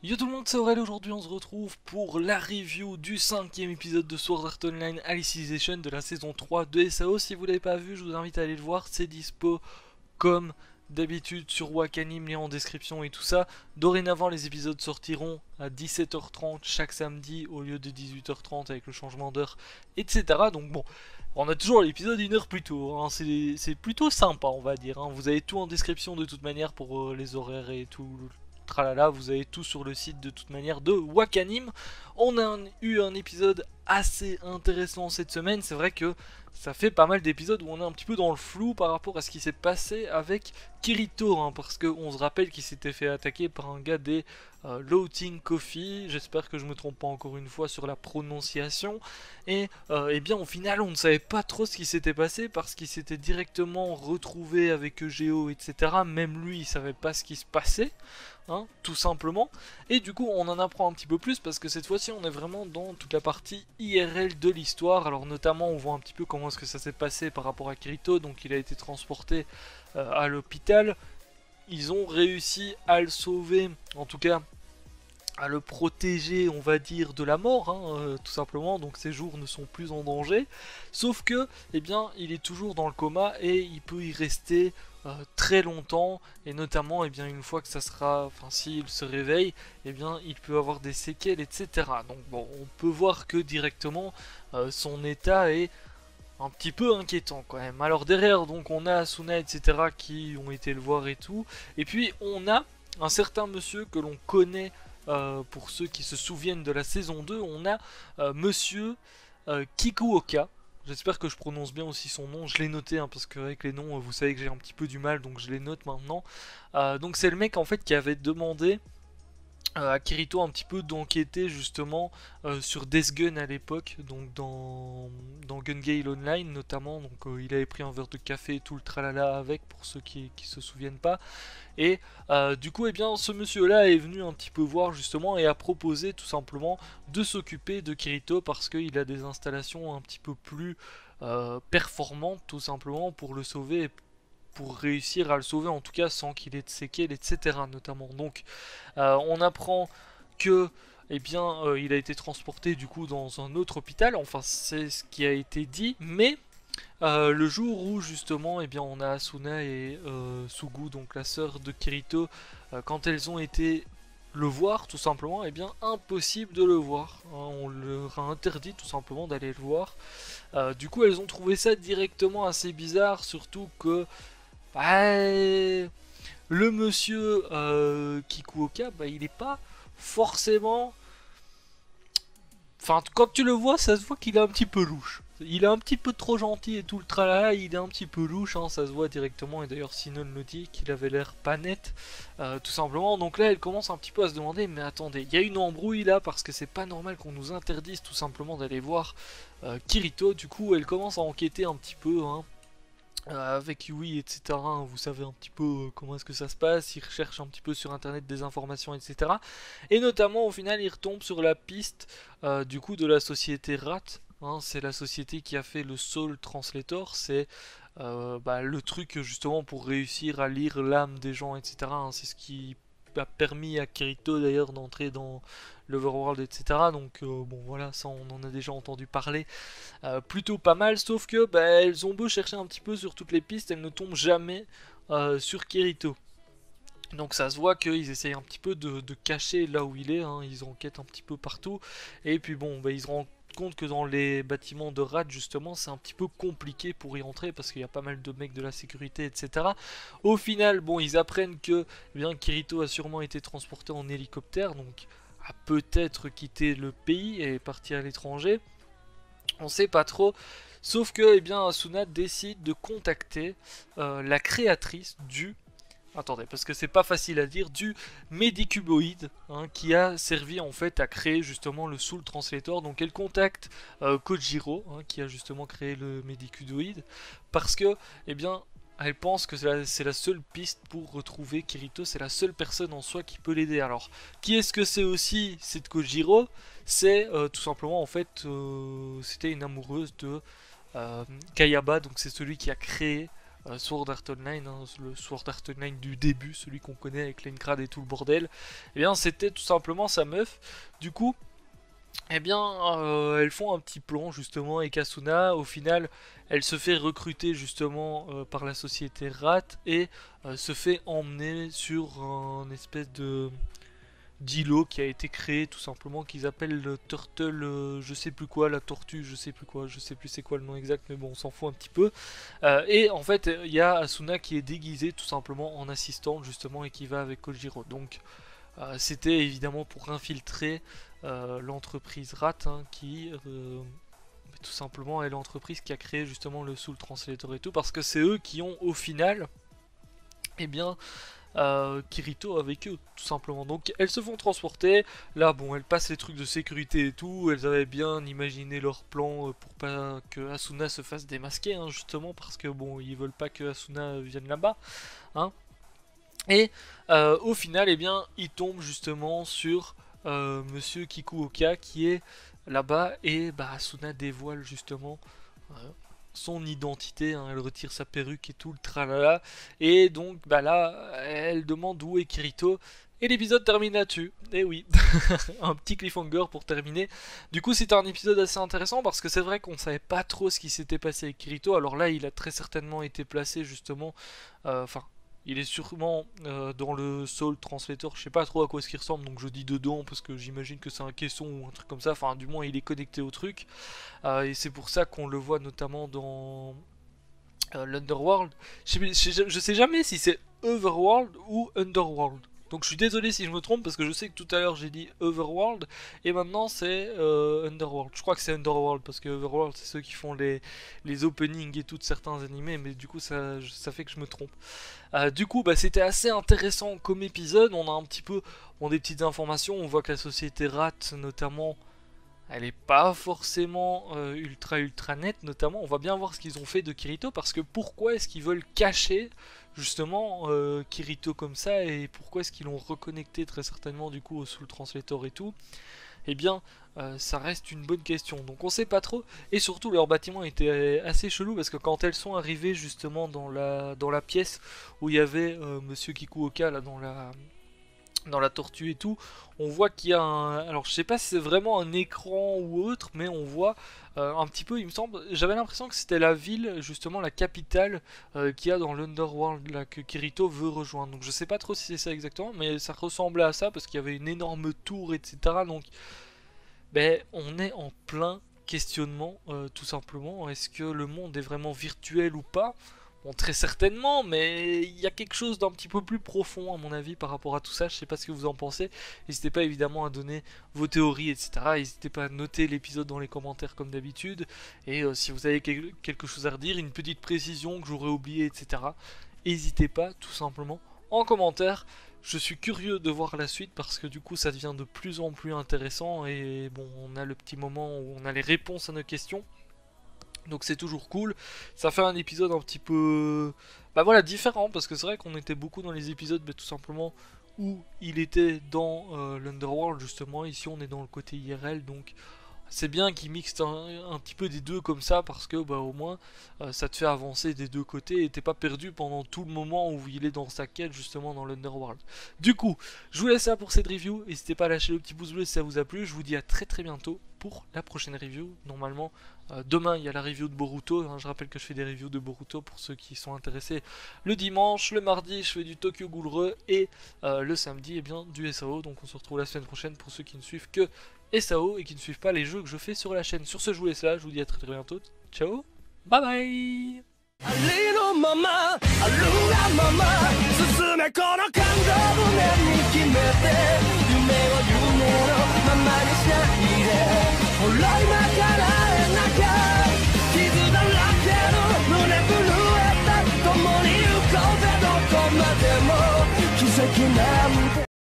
Yo tout le monde, c'est Aurel. Aujourd'hui on se retrouve pour la review du 5ème épisode de Sword Art Online Alicization de la saison 3 de SAO. Si vous l'avez pas vu, je vous invite à aller le voir, c'est dispo comme d'habitude sur Wakanim, lien en description et tout ça. Dorénavant les épisodes sortiront à 17h30 chaque samedi au lieu de 18h30 avec le changement d'heure, etc. Donc bon, on a toujours l'épisode une heure plus tôt, hein. C'est plutôt sympa on va dire, hein. Vous avez tout en description de toute manière pour les horaires et tout. Tralala, vous avez tout sur le site de toute manière de Wakanim. On a eu un épisode assez intéressant cette semaine. C'est vrai que ça fait pas mal d'épisodes où on est un petit peu dans le flou par rapport à ce qui s'est passé avec Kirito, hein, parce qu'on se rappelle qu'il s'était fait attaquer par un gars des Loading Coffee. J'espère que je me trompe pas encore une fois sur la prononciation. Et bien au final on ne savait pas trop ce qui s'était passé parce qu'il s'était directement retrouvé avec EGO, etc. Même lui il savait pas ce qui se passait. Hein, tout simplement. Et du coup on en apprend un petit peu plus parce que cette fois-ci on est vraiment dans toute la partie IRL de l'histoire. Alors notamment on voit un petit peu comment est-ce que ça s'est passé par rapport à Kirito. Donc il a été transporté à l'hôpital. Ils ont réussi à le sauver, en tout cas à le protéger, on va dire, de la mort, hein, tout simplement. Donc ses jours ne sont plus en danger. Sauf que, eh bien, il est toujours dans le coma et il peut y rester très longtemps. Et notamment, eh bien, une fois que ça sera, enfin, s'il se réveille, eh bien, il peut avoir des séquelles, etc. Donc bon, on peut voir que directement son état est un petit peu inquiétant quand même. Alors derrière, donc, on a Asuna, etc. qui ont été le voir et tout. Et puis on a un certain monsieur que l'on connaît. Pour ceux qui se souviennent de la saison 2, on a Monsieur Kikuoka. J'espère que je prononce bien aussi son nom. Je l'ai noté hein, parce qu'avec les noms, vous savez que j'ai un petit peu du mal, donc je les note maintenant. Donc c'est le mec en fait qui avait demandé à Kirito un petit peu d'enquêter justement sur Death Gun à l'époque, donc dans Gun Gale Online notamment. Donc il avait pris un verre de café et tout le tralala avec, pour ceux qui se souviennent pas. Et du coup, eh bien, ce monsieur-là est venu un petit peu voir justement et a proposé tout simplement de s'occuper de Kirito parce qu'il a des installations un petit peu plus performantes tout simplement pour le sauver et pour réussir à le sauver en tout cas sans qu'il ait de séquelles, etc. notamment. Donc, on apprend que eh bien, il a été transporté du coup dans un autre hôpital, enfin c'est ce qui a été dit, mais le jour où justement eh bien, on a Asuna et Sugu, donc la sœur de Kirito, quand elles ont été le voir tout simplement, eh bien impossible de le voir, hein. On leur a interdit tout simplement d'aller le voir. Du coup elles ont trouvé ça directement assez bizarre, surtout que bah, le monsieur Kikuoka, bah, il est pas forcément... Enfin, quand tu le vois, ça se voit qu'il est un petit peu louche. Il est un petit peu trop gentil et tout le tralala, il est un petit peu louche, hein, ça se voit directement. Et d'ailleurs, Sinon le dit qu'il avait l'air pas net, tout simplement. Donc là, elle commence un petit peu à se demander, mais attendez, il y a une embrouille là parce que c'est pas normal qu'on nous interdise tout simplement d'aller voir Kirito. Du coup, elle commence à enquêter un petit peu, hein, avec Yui, etc. Hein, vous savez un petit peu comment est-ce que ça se passe. Il recherche un petit peu sur internet des informations, etc. Et notamment, au final, il retombe sur la piste du coup de la société RAT. Hein, c'est la société qui a fait le Soul Translator. C'est bah, le truc justement pour réussir à lire l'âme des gens, etc. Hein, c'est ce qui a permis à Kirito d'ailleurs d'entrer dans l'Overworld, etc. Donc bon voilà, ça on en a déjà entendu parler plutôt pas mal, sauf que bah, elles ont beau chercher un petit peu sur toutes les pistes, elles ne tombent jamais sur Kirito. Donc ça se voit qu'ils essayent un petit peu de cacher là où il est, hein. Ils enquêtent un petit peu partout, et puis bon, bah, ils se rendent compte que dans les bâtiments de RAD justement c'est un petit peu compliqué pour y entrer parce qu'il y a pas mal de mecs de la sécurité, etc. Au final, bon, ils apprennent que eh bien, Kirito a sûrement été transporté en hélicoptère, donc a peut-être quitté le pays et est parti à l'étranger. On sait pas trop. Sauf que, eh bien, Asuna décide de contacter la créatrice du... Attendez, parce que c'est pas facile à dire, du Medicuboid, hein, qui a servi en fait à créer justement le Soul Translator. Donc elle contacte Kojiro, hein, qui a justement créé le Medicuboid, parce que, eh bien, elle pense que c'est la seule piste pour retrouver Kirito, c'est la seule personne en soi qui peut l'aider. Alors, qui est-ce que c'est aussi cette Kojiro? C'est tout simplement en fait, c'était une amoureuse de Kayaba, donc c'est celui qui a créé Sword Art Online, hein, le Sword Art Online du début, celui qu'on connaît avec Lenkrad et tout le bordel, et bien c'était tout simplement sa meuf. Du coup, eh bien, elles font un petit plan justement avec Asuna. Au final, elle se fait recruter justement par la société RAT et se fait emmener sur un espèce de d'îlot qui a été créé tout simplement, qu'ils appellent le Turtle, je sais plus quoi, la tortue, je sais plus quoi, je sais plus c'est quoi le nom exact, mais bon, on s'en fout un petit peu. Et en fait, il y a Asuna qui est déguisée tout simplement en assistante justement et qui va avec Kojiro. Donc, c'était évidemment pour infiltrer l'entreprise RAT, hein, qui tout simplement est l'entreprise qui a créé justement le Soul Translator et tout, parce que c'est eux qui ont au final, eh bien, Kirito avec eux, tout simplement. Donc elles se font transporter. Là, bon, elles passent les trucs de sécurité et tout. Elles avaient bien imaginé leur plan pour pas que Asuna se fasse démasquer, hein, justement, parce que bon, ils veulent pas que Asuna vienne là-bas, hein. Et au final, eh bien, ils tombent justement sur Monsieur Kikuoka qui est là-bas, et bah, Asuna dévoile justement son identité, hein. Elle retire sa perruque et tout le tralala, et donc bah là elle demande où est Kirito, et l'épisode termine là-dessus. Et oui, un petit cliffhanger pour terminer. Du coup c'était un épisode assez intéressant parce que c'est vrai qu'on savait pas trop ce qui s'était passé avec Kirito. Alors là il a très certainement été placé justement, enfin il est sûrement dans le Soul Translator, je sais pas trop à quoi est-ce qu'il ressemble, donc je dis dedans parce que j'imagine que c'est un caisson ou un truc comme ça, enfin du moins il est connecté au truc, et c'est pour ça qu'on le voit notamment dans l'Underworld. Je sais jamais si c'est Overworld ou Underworld. Donc je suis désolé si je me trompe parce que je sais que tout à l'heure j'ai dit Overworld et maintenant c'est Underworld. Je crois que c'est Underworld parce que Overworld c'est ceux qui font les openings et tout de certains animés, mais du coup ça fait que je me trompe. Du coup bah, c'était assez intéressant comme épisode. On a un petit peu des petites informations. On voit que la société RAT notamment, elle est pas forcément ultra nette, notamment. On va bien voir ce qu'ils ont fait de Kirito, parce que pourquoi est-ce qu'ils veulent cacher justement Kirito comme ça, et pourquoi est-ce qu'ils l'ont reconnecté très certainement du coup au Soul Translator et tout. Eh bien ça reste une bonne question, donc on sait pas trop. Et surtout leur bâtiment était assez chelou, parce que quand elles sont arrivées justement dans la pièce où il y avait Monsieur Kikuoka là dans la tortue et tout, on voit qu'il y a un... Alors je sais pas si c'est vraiment un écran ou autre, mais on voit un petit peu, il me semble, j'avais l'impression que c'était la ville, justement la capitale qu'il y a dans l'Underworld là, que Kirito veut rejoindre. Donc je sais pas trop si c'est ça exactement, mais ça ressemblait à ça parce qu'il y avait une énorme tour, etc. Donc ben, on est en plein questionnement tout simplement. Est-ce que le monde est vraiment virtuel ou pas? Bon, très certainement, mais il y a quelque chose d'un petit peu plus profond à mon avis par rapport à tout ça. Je sais pas ce que vous en pensez. N'hésitez pas évidemment à donner vos théories, etc. N'hésitez pas à noter l'épisode dans les commentaires comme d'habitude. Et si vous avez quelque chose à redire, une petite précision que j'aurais oublié, etc. N'hésitez pas tout simplement en commentaire. Je suis curieux de voir la suite parce que du coup ça devient de plus en plus intéressant. Et bon, on a le petit moment où on a les réponses à nos questions. Donc c'est toujours cool. Ça fait un épisode un petit peu... Bah voilà, différent, parce que c'est vrai qu'on était beaucoup dans les épisodes, mais tout simplement où il était dans l'Underworld, justement. Ici on est dans le côté IRL, donc c'est bien qu'il mixe un petit peu des deux comme ça, parce que bah, au moins ça te fait avancer des deux côtés et t'es pas perdu pendant tout le moment où il est dans sa quête justement dans l'Underworld. Du coup, je vous laisse ça pour cette review. N'hésitez pas à lâcher le petit pouce bleu si ça vous a plu. Je vous dis à très bientôt pour la prochaine review. Normalement demain il y a la review de Boruto, hein. Je rappelle que je fais des reviews de Boruto pour ceux qui sont intéressés le dimanche. Le mardi je fais du Tokyo Ghoul Re, et le samedi, eh bien, du SAO. Donc on se retrouve la semaine prochaine pour ceux qui ne suivent que SAO et qui ne suivent pas les jeux que je fais sur la chaîne. Sur ce, je vous laisse là, je vous dis à très bientôt. Ciao, bye bye.奇跡なんて